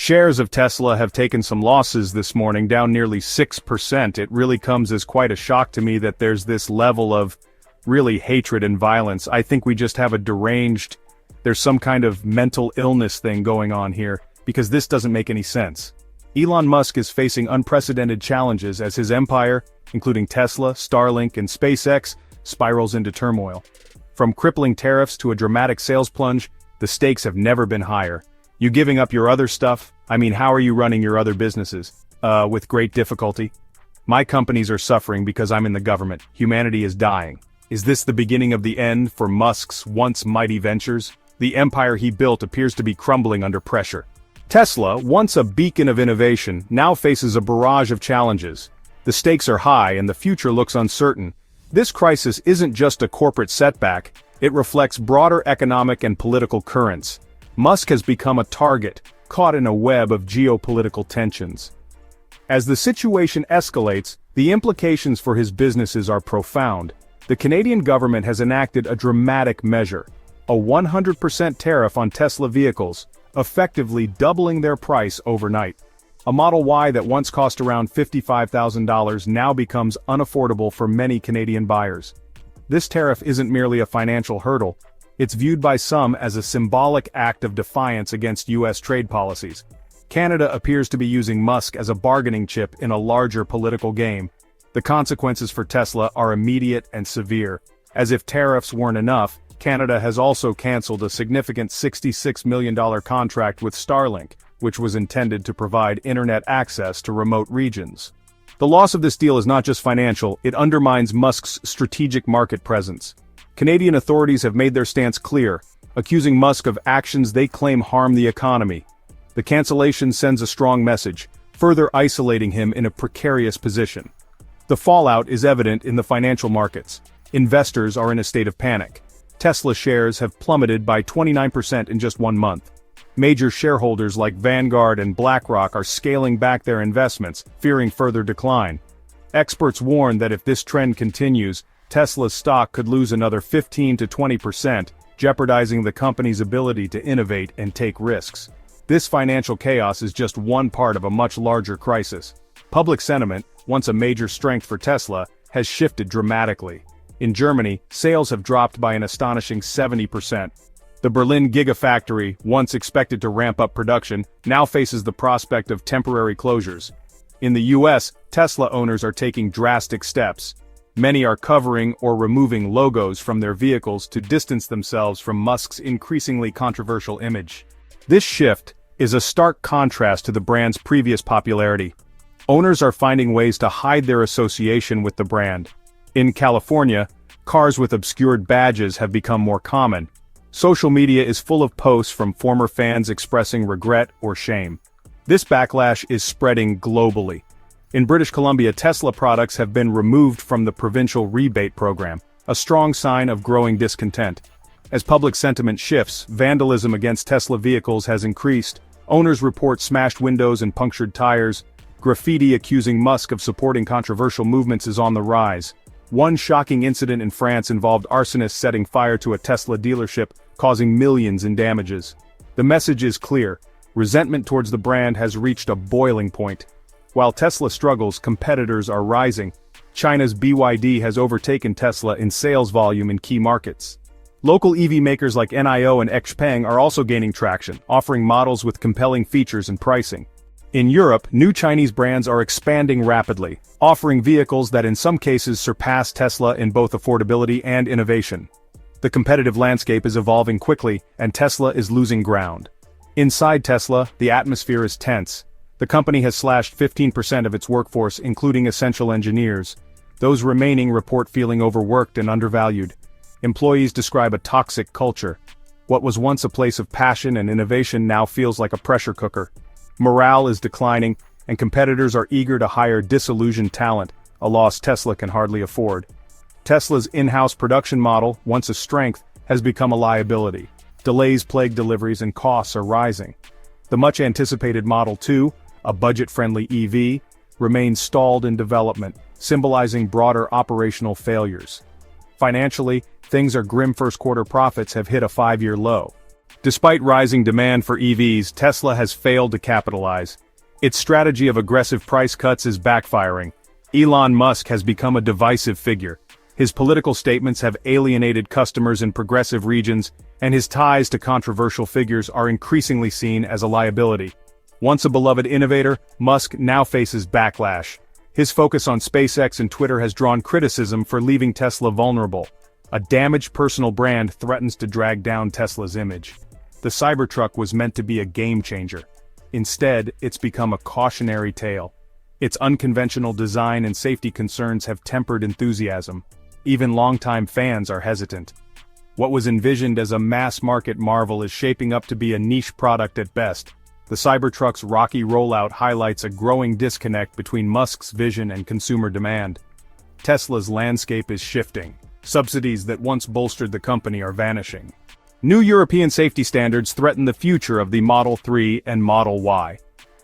Shares of Tesla have taken some losses this morning, down nearly 6%. It really comes as quite a shock to me that there's this level of really hatred and violence. I think we just have there's some kind of mental illness thing going on here, because this doesn't make any sense. Elon Musk is facing unprecedented challenges as his empire, including Tesla, Starlink, and SpaceX, spirals into turmoil. From crippling tariffs to a dramatic sales plunge, the stakes have never been higher. You giving up your other stuff? I mean, how are you running your other businesses? With great difficulty. My companies are suffering because I'm in the government. Humanity is dying. Is this the beginning of the end for Musk's once mighty ventures? The empire he built appears to be crumbling under pressure. Tesla, once a beacon of innovation, now faces a barrage of challenges. The stakes are high and the future looks uncertain. This crisis isn't just a corporate setback, it reflects broader economic and political currents. Musk has become a target, caught in a web of geopolitical tensions. As the situation escalates, the implications for his businesses are profound. The Canadian government has enacted a dramatic measure, a 100% tariff on Tesla vehicles, effectively doubling their price overnight. A Model Y that once cost around $55,000 now becomes unaffordable for many Canadian buyers. This tariff isn't merely a financial hurdle, it's viewed by some as a symbolic act of defiance against U.S. trade policies. Canada appears to be using Musk as a bargaining chip in a larger political game. The consequences for Tesla are immediate and severe. As if tariffs weren't enough, Canada has also cancelled a significant $66 million contract with Starlink, which was intended to provide internet access to remote regions. The loss of this deal is not just financial, it undermines Musk's strategic market presence. Canadian authorities have made their stance clear, accusing Musk of actions they claim harm the economy. The cancellation sends a strong message, further isolating him in a precarious position. The fallout is evident in the financial markets. Investors are in a state of panic. Tesla shares have plummeted by 29% in just 1 month. Major shareholders like Vanguard and BlackRock are scaling back their investments, fearing further decline. Experts warn that if this trend continues, Tesla's stock could lose another 15 to 20%, jeopardizing the company's ability to innovate and take risks. This financial chaos is just one part of a much larger crisis. Public sentiment, once a major strength for Tesla, has shifted dramatically. In Germany, sales have dropped by an astonishing 70%. The Berlin Gigafactory, once expected to ramp up production, now faces the prospect of temporary closures. In the US, Tesla owners are taking drastic steps. Many are covering or removing logos from their vehicles to distance themselves from Musk's increasingly controversial image. This shift is a stark contrast to the brand's previous popularity. Owners are finding ways to hide their association with the brand. In California, cars with obscured badges have become more common. Social media is full of posts from former fans expressing regret or shame. This backlash is spreading globally. In British Columbia, Tesla products have been removed from the provincial rebate program, a strong sign of growing discontent. As public sentiment shifts, vandalism against Tesla vehicles has increased. Owners report smashed windows and punctured tires. Graffiti accusing Musk of supporting controversial movements is on the rise. One shocking incident in France involved arsonists setting fire to a Tesla dealership, causing millions in damages. The message is clear. Resentment towards the brand has reached a boiling point. While Tesla struggles, competitors are rising. China's BYD has overtaken Tesla in sales volume in key markets. Local EV makers like NIO and XPeng are also gaining traction, offering models with compelling features and pricing. In Europe, new Chinese brands are expanding rapidly, offering vehicles that in some cases surpass Tesla in both affordability and innovation. The competitive landscape is evolving quickly, and Tesla is losing ground. Inside Tesla, the atmosphere is tense. The company has slashed 15% of its workforce, including essential engineers. Those remaining report feeling overworked and undervalued. Employees describe a toxic culture. What was once a place of passion and innovation now feels like a pressure cooker. Morale is declining, and competitors are eager to hire disillusioned talent, a loss Tesla can hardly afford. Tesla's in-house production model, once a strength, has become a liability. Delays plague deliveries and costs are rising. The much-anticipated Model 2, a budget-friendly EV, remains stalled in development, symbolizing broader operational failures. Financially, things are grim. First-quarter profits have hit a 5-year low. Despite rising demand for EVs, Tesla has failed to capitalize. Its strategy of aggressive price cuts is backfiring. Elon Musk has become a divisive figure. His political statements have alienated customers in progressive regions, and his ties to controversial figures are increasingly seen as a liability. Once a beloved innovator, Musk now faces backlash. His focus on SpaceX and Twitter has drawn criticism for leaving Tesla vulnerable. A damaged personal brand threatens to drag down Tesla's image. The Cybertruck was meant to be a game-changer. Instead, it's become a cautionary tale. Its unconventional design and safety concerns have tempered enthusiasm. Even longtime fans are hesitant. What was envisioned as a mass-market marvel is shaping up to be a niche product at best. The Cybertruck's rocky rollout highlights a growing disconnect between Musk's vision and consumer demand. Tesla's landscape is shifting. Subsidies that once bolstered the company are vanishing. New European safety standards threaten the future of the Model 3 and Model Y.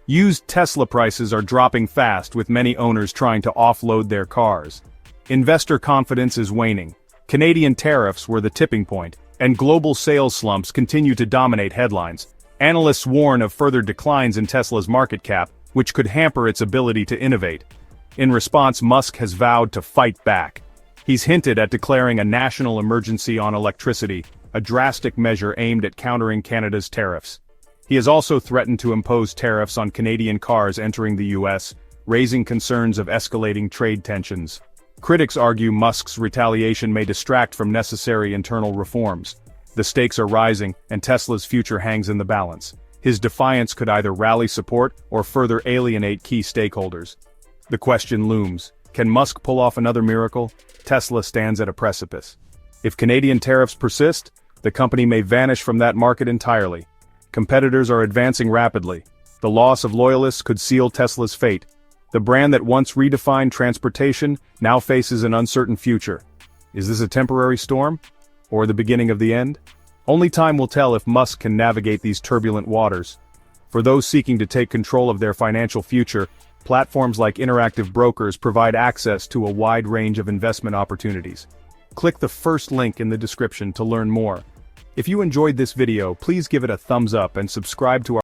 Used Tesla prices are dropping fast, with many owners trying to offload their cars. Investor confidence is waning. Canadian tariffs were the tipping point, and global sales slumps continue to dominate headlines. Analysts warn of further declines in Tesla's market cap, which could hamper its ability to innovate. In response, Musk has vowed to fight back. He's hinted at declaring a national emergency on electricity, a drastic measure aimed at countering Canada's tariffs. He has also threatened to impose tariffs on Canadian cars entering the US, raising concerns of escalating trade tensions. Critics argue Musk's retaliation may distract from necessary internal reforms. The stakes are rising, and Tesla's future hangs in the balance. His defiance could either rally support or further alienate key stakeholders. The question looms: can Musk pull off another miracle? Tesla stands at a precipice. If Canadian tariffs persist, the company may vanish from that market entirely. Competitors are advancing rapidly. The loss of loyalists could seal Tesla's fate. The brand that once redefined transportation now faces an uncertain future. Is this a temporary storm? Or the beginning of the end? Only time will tell if Musk can navigate these turbulent waters. For those seeking to take control of their financial future, platforms like Interactive Brokers provide access to a wide range of investment opportunities. Click the first link in the description to learn more. If you enjoyed this video, please give it a thumbs up and subscribe to our